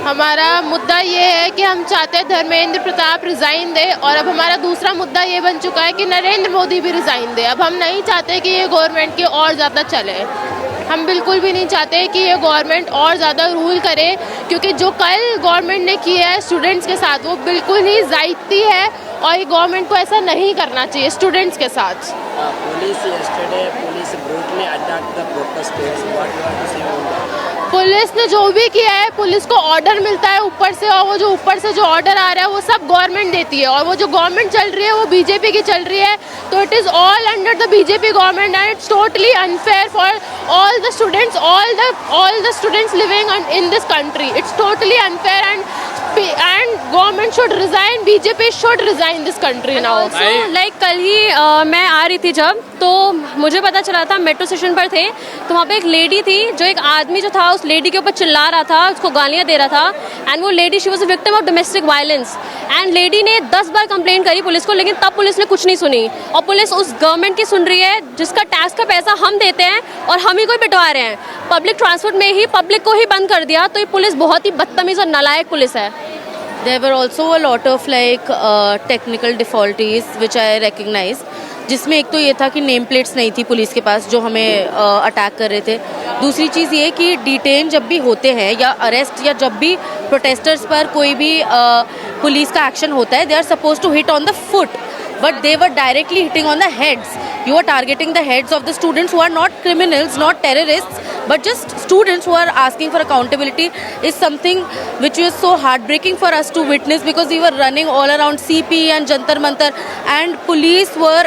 हमारा मुद्दा ये है कि हम चाहते हैं धर्मेंद्र प्रताप रिज़ाइन दे, और अब हमारा दूसरा मुद्दा ये बन चुका है कि नरेंद्र मोदी भी रिज़ाइन दे। अब हम नहीं चाहते कि ये गवर्नमेंट की और ज़्यादा चले, हम बिल्कुल भी नहीं चाहते कि ये गवर्नमेंट और ज़्यादा रूल करे, क्योंकि जो कल गवर्नमेंट ने किया है स्टूडेंट्स के साथ वो बिल्कुल ही ज़्यादती है, और ये गवर्नमेंट को ऐसा नहीं करना चाहिए स्टूडेंट्स के साथ। पुलिस ने जो भी किया है, पुलिस को ऑर्डर मिलता है ऊपर से, और वो जो ऊपर से जो ऑर्डर आ रहा है वो सब गवर्नमेंट देती है, और वो जो गवर्नमेंट चल रही है वो बीजेपी की चल रही है, तो it is all under the BJP government and it's totally unfair for all the students, all the students living in this country. It's totally unfair, and government should resign. BJP should resign this country now. Also, like कल ही मैं आ रही थी जब, तो मुझे पता चला था, मेट्रो स्टेशन पर थे तो वहाँ पे एक लेडी थी, जो एक आदमी जो था उस लेडी के ऊपर चिल्ला रहा था, उसको गालियाँ दे रहा था, एंड वो lady she was a victim of domestic violence, and lady ने 10 बार कंप्लेंट करी पुलिस को, लेकिन तब पुलिस ने कुछ नहीं सुनी, और पुलिस उस गवर्नमेंट की सुन रही है जिसका टैक्स का पैसा हम देते हैं और हम ही कोई पिटवा रहे हैं। पब्लिक ट्रांसपोर्ट में ही पब्लिक को ही बंद कर दिया, तो ये पुलिस बहुत ही बदतमीज और नालायक पुलिस है। There were also a lot of technical difficulties which I recognized, जिसमें एक तो ये था कि नेम प्लेट्स नहीं थी पुलिस के पास जो हमें अटैक कर रहे थे। दूसरी चीज़ ये कि डिटेन जब भी होते हैं या अरेस्ट या जब भी प्रोटेस्टर्स पर कोई भी पुलिस का एक्शन होता है, they are suppose to hit on the foot, but they were directly hitting on the heads. You are targeting the heads of the students who are not criminals, not terrorists, but just students who are asking for accountability, is something which was so heartbreaking for us to witness, because we were running all around CP and Jantar Mantar, and police were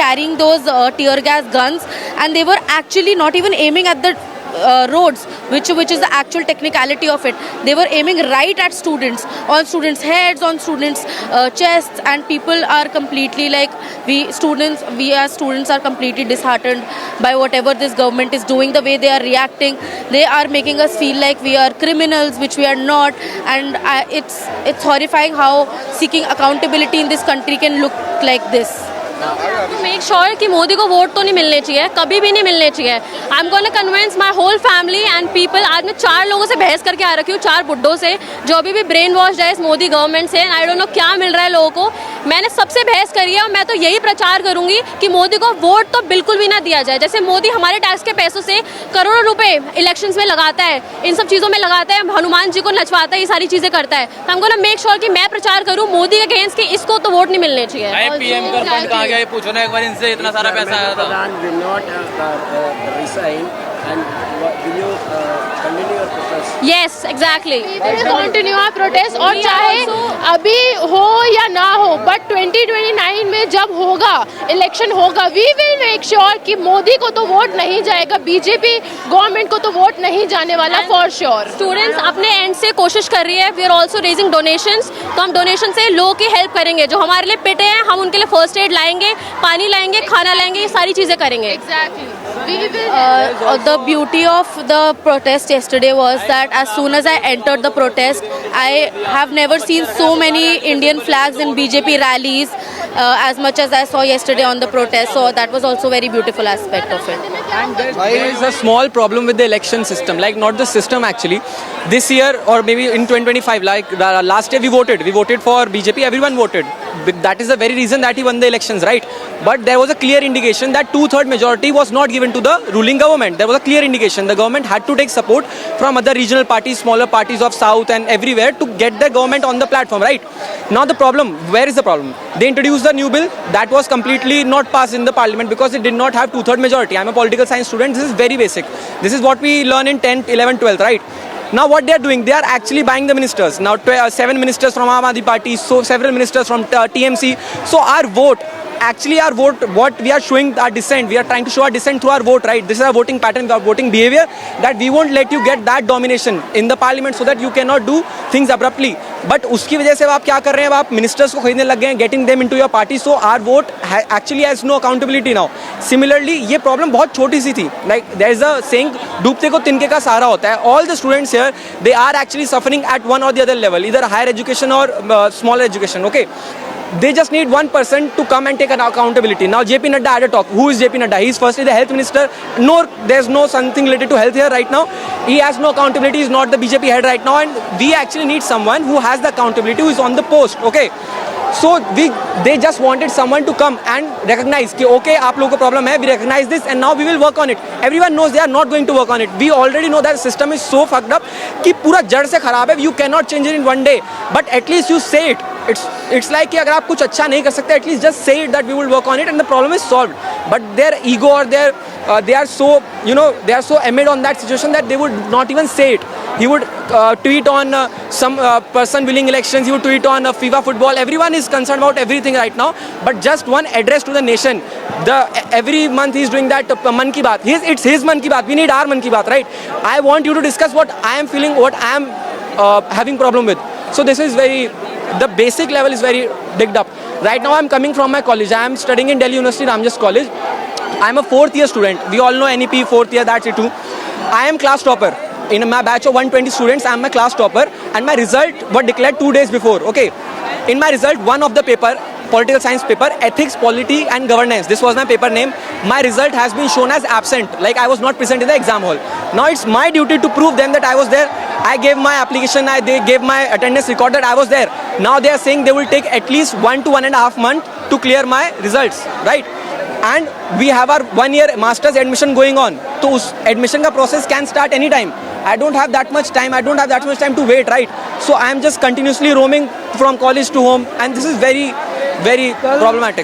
carrying those tear gas guns, and they were actually not even aiming at the roads, which is the actual technicality of it. They were aiming right at students, on students' heads, on students' chests, and people are completely we as students are completely disheartened by whatever this government is doing, the way they are reacting. They are making us feel like we are criminals, which we are not, and it's horrifying how seeking accountability in this country can look like this. Make sure कि मोदी को vote तो नहीं मिलने चाहिए, कभी भी नहीं मिलने चाहिए। I am gonna convince my whole family and people. आज मैं 4 लोगों से बहस करके आ रखी हूँ, 4 बुड्ढों से, जो अभी भी ब्रेन वॉश है इस मोदी गवर्नमेंट से। आई डोंट नो क्या मिल रहा है लोगों को। मैंने सबसे बहस करी है, और मैं तो यही प्रचार करूंगी कि मोदी को वोट तो बिल्कुल भी ना दिया जाए। जैसे मोदी हमारे टैक्स के पैसों से करोड़ों रुपए इलेक्शंस में लगाता है, इन सब चीज़ों में लगाता है, हनुमान जी को नचवाता है, ये सारी चीज़ें करता है। तो आई एम गोना मेक श्योर कि मैं प्रचार करूँ मोदी के अगेंस्ट कि इसको तो वोट नहीं मिलने चाहिए। पीएम का फंड कहाँ गया, पूछो ना एक बार इनसे, इतना सारा पैसा आया था। Yes, exactly. We will continue our protest, और चाहे अभी हो या ना हो, बट 2029 में जब होगा इलेक्शन होगा, we will make sure कि मोदी को तो वोट नहीं जाएगा, बीजेपी गवर्नमेंट को तो वोट नहीं जाने वाला फॉर श्योर। स्टूडेंट्स अपने एंड से कोशिश कर रही है, we are also raising donations, तो हम डोनेशन से लोगों की हेल्प करेंगे, जो हमारे लिए पिटे हैं हम उनके लिए फर्स्ट एड लाएंगे, पानी लाएंगे, खाना लाएंगे, ये सारी चीज़ें करेंगे। Exactly. The beauty of the protest yesterday was that as soon as I entered the protest, I have never seen so many Indian flags in BJP rallies as much as I saw yesterday on the protest. So that was also a very beautiful aspect of it. And there is a small problem with the election system, like not the system actually. This year or maybe in 2025, like last year we voted for BJP, everyone voted. That is the very reason that he won the elections, right? But there was a clear indication that 2/3 majority was not given to the ruling government. There was a clear indication the government had to take support from other regional parties, smaller parties of South and everywhere to get the government on the platform, right? Now the problem, where is the problem? They introduced the new bill that was completely not passed in the parliament because it did not have 2/3 majority. I'm a political science student. This is very basic. This is what we learn in 10th, 11th, 12th, right? Now what they are doing, they are actually buying the ministers. Now 7 ministers from Aam Aadmi Party, so several ministers from TMC. So our vote, what we are showing our dissent, we are trying to show our dissent through our vote, right? This is our voting pattern, our voting behavior, that we won't let you get that domination in the parliament so that you cannot do things abruptly. But उसकी वजह से आप क्या कर रहे हैं, आप ministers को खरीदने लग गए हैं, getting them into your party, so our vote actually has no accountability now. Similarly, ये प्रॉब्लम बहुत छोटी सी थी, like there is a saying, डूबते को तिनके का सहारा होता है. All the students here, they are actually suffering at one or the other level, either higher education or smaller education, okay? They just need one person to come and take an accountability. Now JP Nadda had a talk. Who is JP Nadda? He is firstly the health minister. No, there's no something related to health here right now. He has no accountability. He's not the BJP head right now, and we actually need someone who has the accountability, who is on the post. Okay. So they just wanted someone to come and recognize कि okay, आप लोगों को problem है, we recognize this and now we will work on it. Everyone knows they are not going to work on it. We already know that the system is so fucked up कि पूरा जड़ से खराब है. You cannot change it in one day, but at least you say it. It's like कि अगर आप कुछ अच्छा नहीं कर सकते, at least just say it that we will work on it and the problem is solved. But their ego or they are so, you know, they are so amid on that situation that they would not even say it. He would tweet on some person winning elections. He would tweet on FIFA football. Everyone is concerned about everything right now. But just one address to the nation. Every month he's doing that Man Ki Baat. It's his Man Ki Baat. We need our Man Ki Baat, right? I want you to discuss what I am feeling, what I am having problem with. So this is the basic level is very digged up. Right now I'm coming from my college. I am studying in Delhi University Ramjas College. I am a 4th year student. We all know NEP 4th year, that's it too. I am class topper. In my batch of 120 students, I am a class topper and my result was declared 2 days before. Okay. In my result, one of the paper, political science paper, ethics, polity and governance. This was my paper name. My result has been shown as absent, like I was not present in the exam hall. Now it's my duty to prove them that I was there. I gave my application, they gave my attendance record that I was there. Now they are saying they will take at least 1 to 1.5 months to clear my results, right? And we have our 1 year master's admission going on. So admission ka process can start anytime. I don't have that much time. I don't have that much time to wait, right? So I am just continuously roaming from college to home, and this is very, very problematic.